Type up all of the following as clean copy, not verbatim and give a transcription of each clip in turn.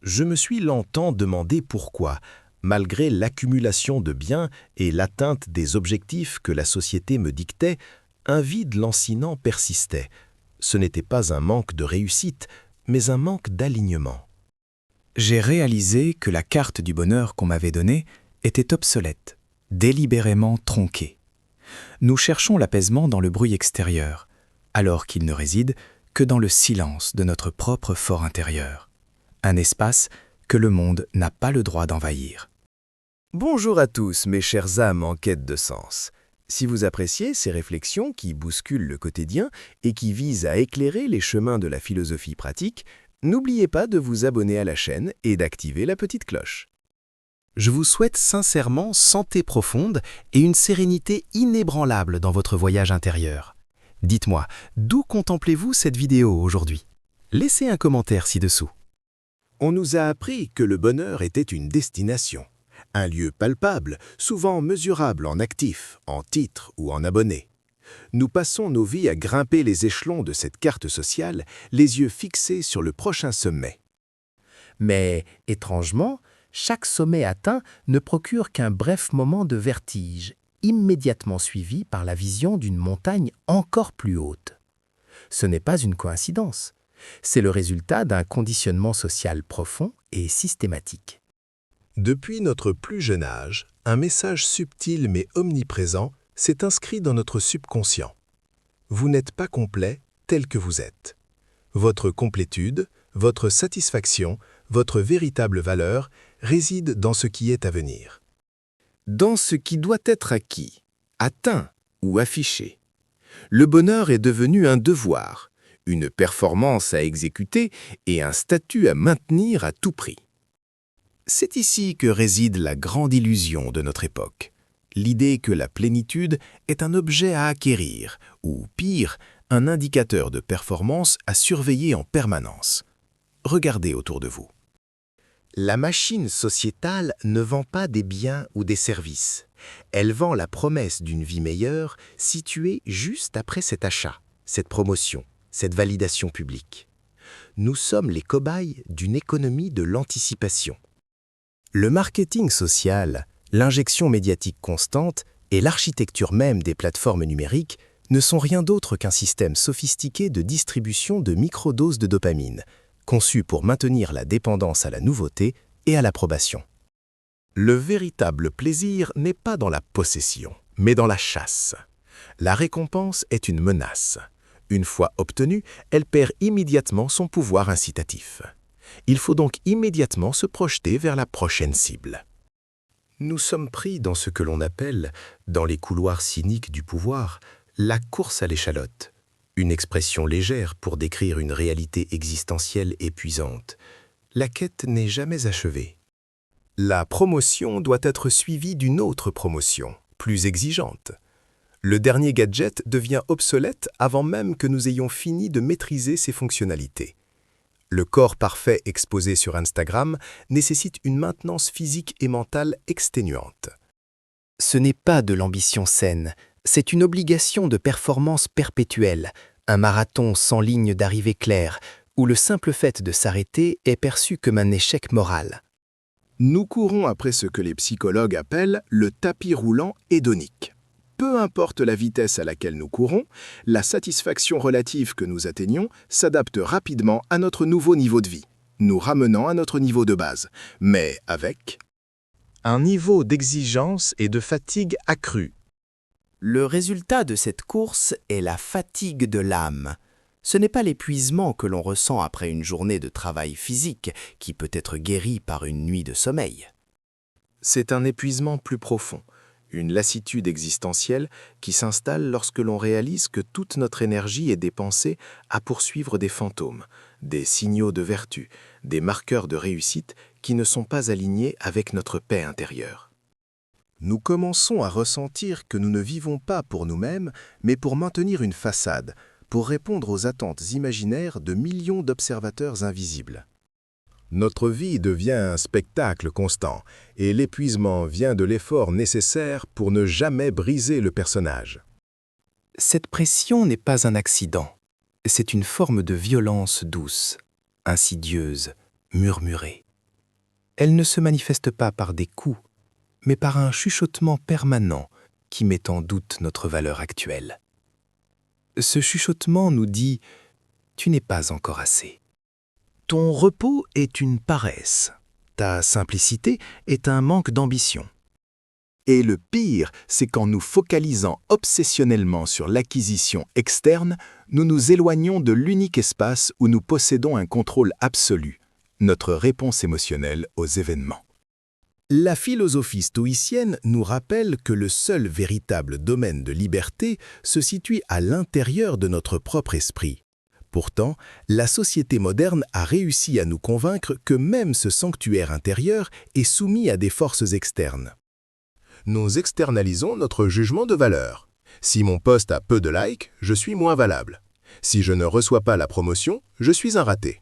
Je me suis longtemps demandé pourquoi, malgré l'accumulation de biens et l'atteinte des objectifs que la société me dictait, un vide lancinant persistait. Ce n'était pas un manque de réussite, mais un manque d'alignement. J'ai réalisé que la carte du bonheur qu'on m'avait donnée était obsolète, délibérément tronquée. Nous cherchons l'apaisement dans le bruit extérieur, alors qu'il ne réside que dans le silence de notre propre fort intérieur, un espace que le monde n'a pas le droit d'envahir. Bonjour à tous, mes chères âmes en quête de sens. Si vous appréciez ces réflexions qui bousculent le quotidien et qui visent à éclairer les chemins de la philosophie pratique, n'oubliez pas de vous abonner à la chaîne et d'activer la petite cloche. Je vous souhaite sincèrement santé profonde et une sérénité inébranlable dans votre voyage intérieur. Dites-moi, d'où contemplez-vous cette vidéo aujourd'hui? Laissez un commentaire ci-dessous. On nous a appris que le bonheur était une destination, un lieu palpable, souvent mesurable en actifs, en titres ou en abonnés. Nous passons nos vies à grimper les échelons de cette carte sociale, les yeux fixés sur le prochain sommet. Mais, étrangement, chaque sommet atteint ne procure qu'un bref moment de vertige, immédiatement suivi par la vision d'une montagne encore plus haute. Ce n'est pas une coïncidence, c'est le résultat d'un conditionnement social profond et systématique. Depuis notre plus jeune âge, un message subtil mais omniprésent s'est inscrit dans notre subconscient. Vous n'êtes pas complet tel que vous êtes. Votre complétude, votre satisfaction, votre véritable valeur réside dans ce qui est à venir. Dans ce qui doit être acquis, atteint ou affiché. Le bonheur est devenu un devoir, une performance à exécuter et un statut à maintenir à tout prix. C'est ici que réside la grande illusion de notre époque. L'idée que la plénitude est un objet à acquérir, ou pire, un indicateur de performance à surveiller en permanence. Regardez autour de vous. La machine sociétale ne vend pas des biens ou des services. Elle vend la promesse d'une vie meilleure située juste après cet achat, cette promotion, cette validation publique. Nous sommes les cobayes d'une économie de l'anticipation. Le marketing social, l'injection médiatique constante et l'architecture même des plateformes numériques ne sont rien d'autre qu'un système sophistiqué de distribution de microdoses de dopamine, conçu pour maintenir la dépendance à la nouveauté et à l'approbation. Le véritable plaisir n'est pas dans la possession, mais dans la chasse. La récompense est une menace. Une fois obtenue, elle perd immédiatement son pouvoir incitatif. Il faut donc immédiatement se projeter vers la prochaine cible. Nous sommes pris dans ce que l'on appelle, dans les couloirs cyniques du pouvoir, la course à l'échalote. Une expression légère pour décrire une réalité existentielle épuisante. La quête n'est jamais achevée. La promotion doit être suivie d'une autre promotion, plus exigeante. Le dernier gadget devient obsolète avant même que nous ayons fini de maîtriser ses fonctionnalités. Le corps parfait exposé sur Instagram nécessite une maintenance physique et mentale exténuante. Ce n'est pas de l'ambition saine, c'est une obligation de performance perpétuelle, un marathon sans ligne d'arrivée claire, où le simple fait de s'arrêter est perçu comme un échec moral. Nous courons après ce que les psychologues appellent le tapis roulant hédonique. Peu importe la vitesse à laquelle nous courons, la satisfaction relative que nous atteignons s'adapte rapidement à notre nouveau niveau de vie, nous ramenant à notre niveau de base, mais avec un niveau d'exigence et de fatigue accrue. Le résultat de cette course est la fatigue de l'âme. Ce n'est pas l'épuisement que l'on ressent après une journée de travail physique qui peut être guéri par une nuit de sommeil. C'est un épuisement plus profond, une lassitude existentielle qui s'installe lorsque l'on réalise que toute notre énergie est dépensée à poursuivre des fantômes, des signaux de vertu, des marqueurs de réussite qui ne sont pas alignés avec notre paix intérieure. Nous commençons à ressentir que nous ne vivons pas pour nous-mêmes, mais pour maintenir une façade, pour répondre aux attentes imaginaires de millions d'observateurs invisibles. Notre vie devient un spectacle constant, et l'épuisement vient de l'effort nécessaire pour ne jamais briser le personnage. Cette pression n'est pas un accident, c'est une forme de violence douce, insidieuse, murmurée. Elle ne se manifeste pas par des coups, mais par un chuchotement permanent qui met en doute notre valeur actuelle. Ce chuchotement nous dit « Tu n'es pas encore assez ». Ton repos est une paresse. Ta simplicité est un manque d'ambition. Et le pire, c'est qu'en nous focalisant obsessionnellement sur l'acquisition externe, nous nous éloignons de l'unique espace où nous possédons un contrôle absolu, notre réponse émotionnelle aux événements. La philosophie stoïcienne nous rappelle que le seul véritable domaine de liberté se situe à l'intérieur de notre propre esprit. Pourtant, la société moderne a réussi à nous convaincre que même ce sanctuaire intérieur est soumis à des forces externes. Nous externalisons notre jugement de valeur. Si mon post a peu de likes, je suis moins valable. Si je ne reçois pas la promotion, je suis un raté.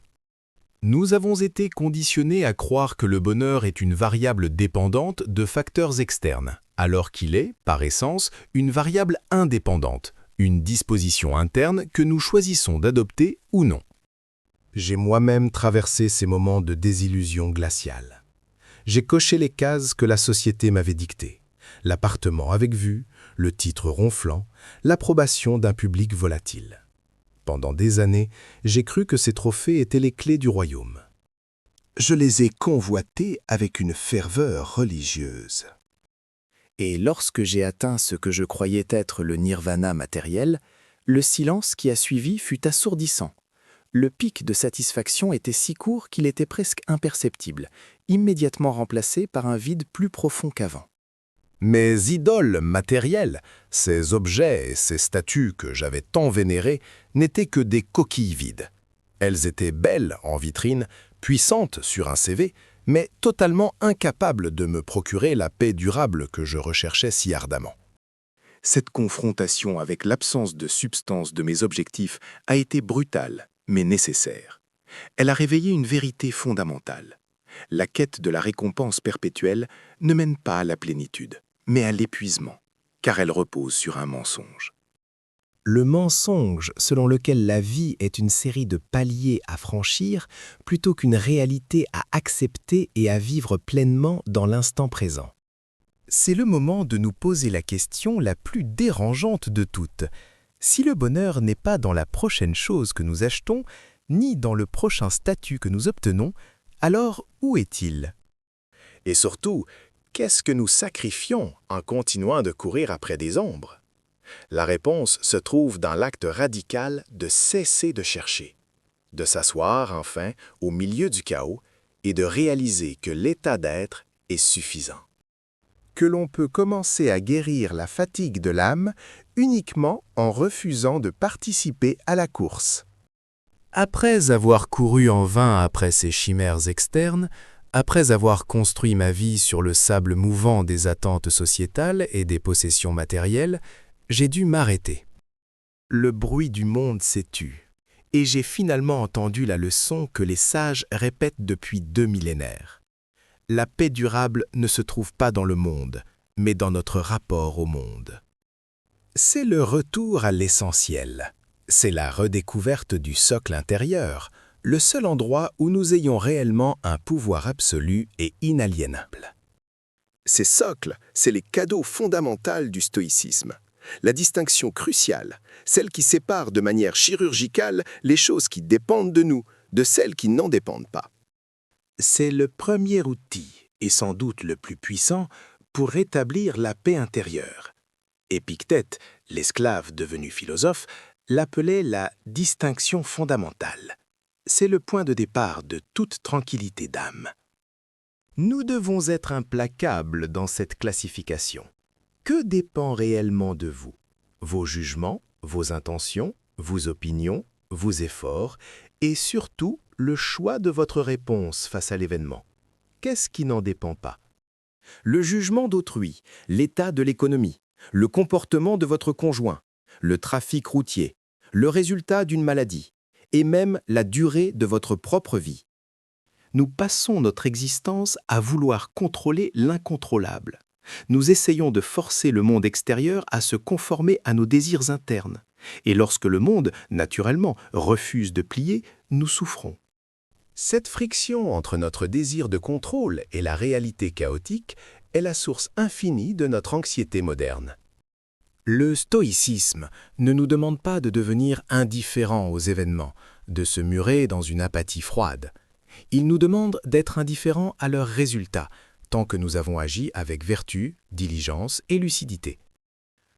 Nous avons été conditionnés à croire que le bonheur est une variable dépendante de facteurs externes, alors qu'il est, par essence, une variable indépendante, une disposition interne que nous choisissons d'adopter ou non. J'ai moi-même traversé ces moments de désillusion glaciale. J'ai coché les cases que la société m'avait dictées. L'appartement avec vue, le titre ronflant, l'approbation d'un public volatile. Pendant des années, j'ai cru que ces trophées étaient les clés du royaume. Je les ai convoités avec une ferveur religieuse. Et lorsque j'ai atteint ce que je croyais être le nirvana matériel, le silence qui a suivi fut assourdissant. Le pic de satisfaction était si court qu'il était presque imperceptible, immédiatement remplacé par un vide plus profond qu'avant. Mes idoles matérielles, ces objets et ces statues que j'avais tant vénérées, n'étaient que des coquilles vides. Elles étaient belles en vitrine, puissantes sur un CV, mais totalement incapables de me procurer la paix durable que je recherchais si ardemment. Cette confrontation avec l'absence de substance de mes objectifs a été brutale, mais nécessaire. Elle a réveillé une vérité fondamentale. La quête de la récompense perpétuelle ne mène pas à la plénitude, mais à l'épuisement, car elle repose sur un mensonge. Le mensonge selon lequel la vie est une série de paliers à franchir plutôt qu'une réalité à accepter et à vivre pleinement dans l'instant présent. C'est le moment de nous poser la question la plus dérangeante de toutes. Si le bonheur n'est pas dans la prochaine chose que nous achetons, ni dans le prochain statut que nous obtenons, alors où est-il? Et surtout, qu'est-ce que nous sacrifions en continuant de courir après des ombres? La réponse se trouve dans l'acte radical de cesser de chercher, de s'asseoir enfin au milieu du chaos et de réaliser que l'état d'être est suffisant. Que l'on peut commencer à guérir la fatigue de l'âme uniquement en refusant de participer à la course. Après avoir couru en vain après ces chimères externes, après avoir construit ma vie sur le sable mouvant des attentes sociétales et des possessions matérielles, j'ai dû m'arrêter. Le bruit du monde s'est tu, et j'ai finalement entendu la leçon que les sages répètent depuis 2 millénaires. La paix durable ne se trouve pas dans le monde, mais dans notre rapport au monde. C'est le retour à l'essentiel. C'est la redécouverte du socle intérieur, le seul endroit où nous ayons réellement un pouvoir absolu et inaliénable. Ces socles, c'est les cadeaux fondamentaux du stoïcisme. La distinction cruciale, celle qui sépare de manière chirurgicale les choses qui dépendent de nous de celles qui n'en dépendent pas. C'est le premier outil, et sans doute le plus puissant, pour rétablir la paix intérieure. Épictète, l'esclave devenu philosophe, l'appelait la distinction fondamentale. C'est le point de départ de toute tranquillité d'âme. Nous devons être implacables dans cette classification. Que dépend réellement de vous? Vos jugements, vos intentions, vos opinions, vos efforts et surtout le choix de votre réponse face à l'événement. Qu'est-ce qui n'en dépend pas? Le jugement d'autrui, l'état de l'économie, le comportement de votre conjoint, le trafic routier, le résultat d'une maladie et même la durée de votre propre vie. Nous passons notre existence à vouloir contrôler l'incontrôlable. Nous essayons de forcer le monde extérieur à se conformer à nos désirs internes. Et lorsque le monde, naturellement, refuse de plier, nous souffrons. Cette friction entre notre désir de contrôle et la réalité chaotique est la source infinie de notre anxiété moderne. Le stoïcisme ne nous demande pas de devenir indifférents aux événements, de se murer dans une apathie froide. Il nous demande d'être indifférents à leurs résultats, tant que nous avons agi avec vertu, diligence et lucidité.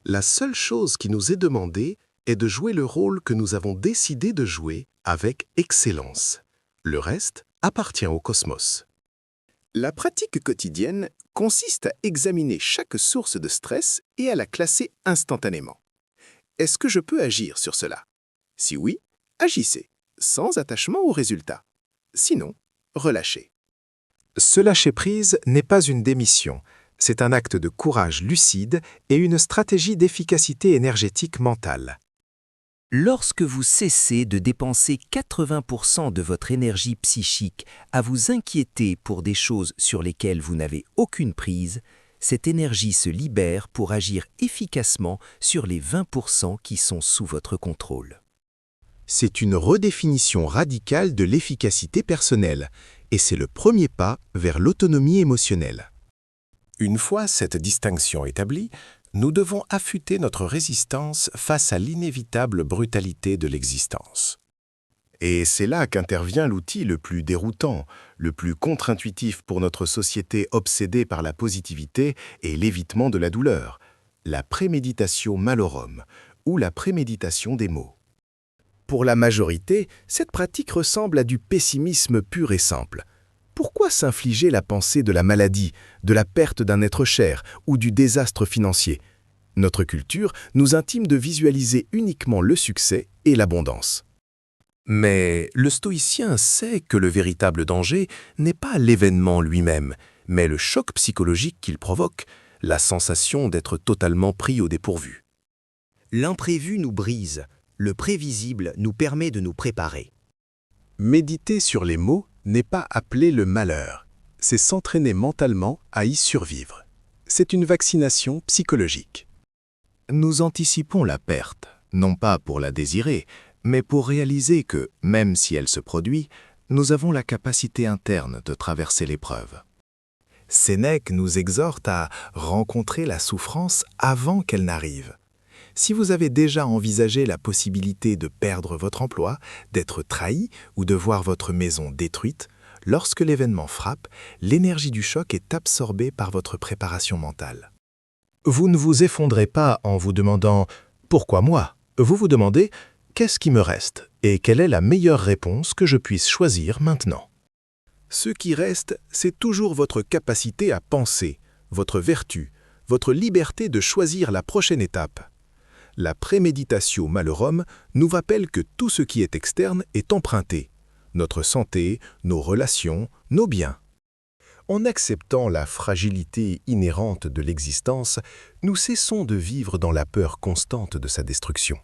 La seule chose qui nous est demandée est de jouer le rôle que nous avons décidé de jouer avec excellence. Le reste appartient au cosmos. La pratique quotidienne consiste à examiner chaque source de stress et à la classer instantanément. Est-ce que je peux agir sur cela? Si oui, agissez, sans attachement au résultat. Sinon, relâchez. Ce lâcher-prise n'est pas une démission, c'est un acte de courage lucide et une stratégie d'efficacité énergétique mentale. Lorsque vous cessez de dépenser 80% de votre énergie psychique à vous inquiéter pour des choses sur lesquelles vous n'avez aucune prise, cette énergie se libère pour agir efficacement sur les 20% qui sont sous votre contrôle. C'est une redéfinition radicale de l'efficacité personnelle, et c'est le premier pas vers l'autonomie émotionnelle. Une fois cette distinction établie, nous devons affûter notre résistance face à l'inévitable brutalité de l'existence. Et c'est là qu'intervient l'outil le plus déroutant, le plus contre-intuitif pour notre société obsédée par la positivité et l'évitement de la douleur, la préméditatio malorum, ou la préméditation des maux. Pour la majorité, cette pratique ressemble à du pessimisme pur et simple. Pourquoi s'infliger la pensée de la maladie, de la perte d'un être cher ou du désastre financier? Notre culture nous intime de visualiser uniquement le succès et l'abondance. Mais le stoïcien sait que le véritable danger n'est pas l'événement lui-même, mais le choc psychologique qu'il provoque, la sensation d'être totalement pris au dépourvu. L'imprévu nous brise, le prévisible nous permet de nous préparer. Méditer sur les maux n'est pas appeler le malheur, c'est s'entraîner mentalement à y survivre. C'est une vaccination psychologique. Nous anticipons la perte, non pas pour la désirer, mais pour réaliser que, même si elle se produit, nous avons la capacité interne de traverser l'épreuve. Sénèque nous exhorte à rencontrer la souffrance avant qu'elle n'arrive. Si vous avez déjà envisagé la possibilité de perdre votre emploi, d'être trahi ou de voir votre maison détruite, lorsque l'événement frappe, l'énergie du choc est absorbée par votre préparation mentale. Vous ne vous effondrez pas en vous demandant « Pourquoi moi ?» Vous vous demandez « Qu'est-ce qui me reste et quelle est la meilleure réponse que je puisse choisir maintenant ?» Ce qui reste, c'est toujours votre capacité à penser, votre vertu, votre liberté de choisir la prochaine étape. La préméditatio malorum nous rappelle que tout ce qui est externe est emprunté. Notre santé, nos relations, nos biens. En acceptant la fragilité inhérente de l'existence, nous cessons de vivre dans la peur constante de sa destruction.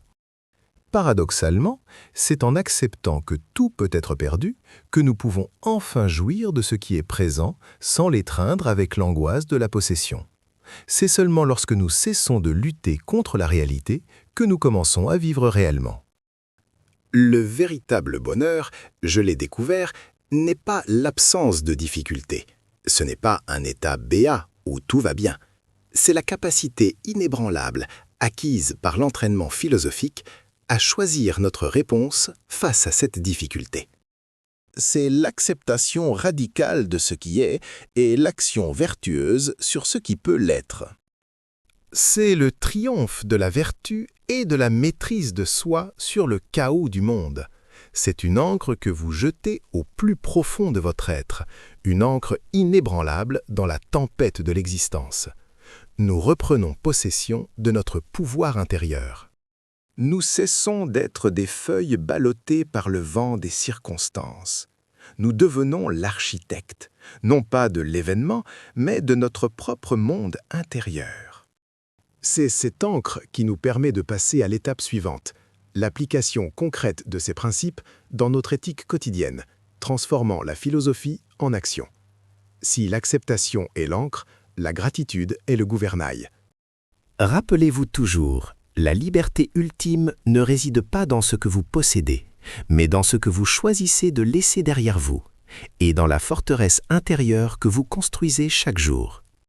Paradoxalement, c'est en acceptant que tout peut être perdu que nous pouvons enfin jouir de ce qui est présent sans l'étreindre avec l'angoisse de la possession. C'est seulement lorsque nous cessons de lutter contre la réalité que nous commençons à vivre réellement. Le véritable bonheur, je l'ai découvert, n'est pas l'absence de difficultés. Ce n'est pas un état béat où tout va bien. C'est la capacité inébranlable, acquise par l'entraînement philosophique, à choisir notre réponse face à cette difficulté. C'est l'acceptation radicale de ce qui est et l'action vertueuse sur ce qui peut l'être. C'est le triomphe de la vertu et de la maîtrise de soi sur le chaos du monde. C'est une ancre que vous jetez au plus profond de votre être, une ancre inébranlable dans la tempête de l'existence. Nous reprenons possession de notre pouvoir intérieur. Nous cessons d'être des feuilles ballottées par le vent des circonstances. Nous devenons l'architecte, non pas de l'événement, mais de notre propre monde intérieur. C'est cette encre qui nous permet de passer à l'étape suivante, l'application concrète de ces principes dans notre éthique quotidienne, transformant la philosophie en action. Si l'acceptation est l'encre, la gratitude est le gouvernail. Rappelez-vous toujours, la liberté ultime ne réside pas dans ce que vous possédez, mais dans ce que vous choisissez de laisser derrière vous et dans la forteresse intérieure que vous construisez chaque jour.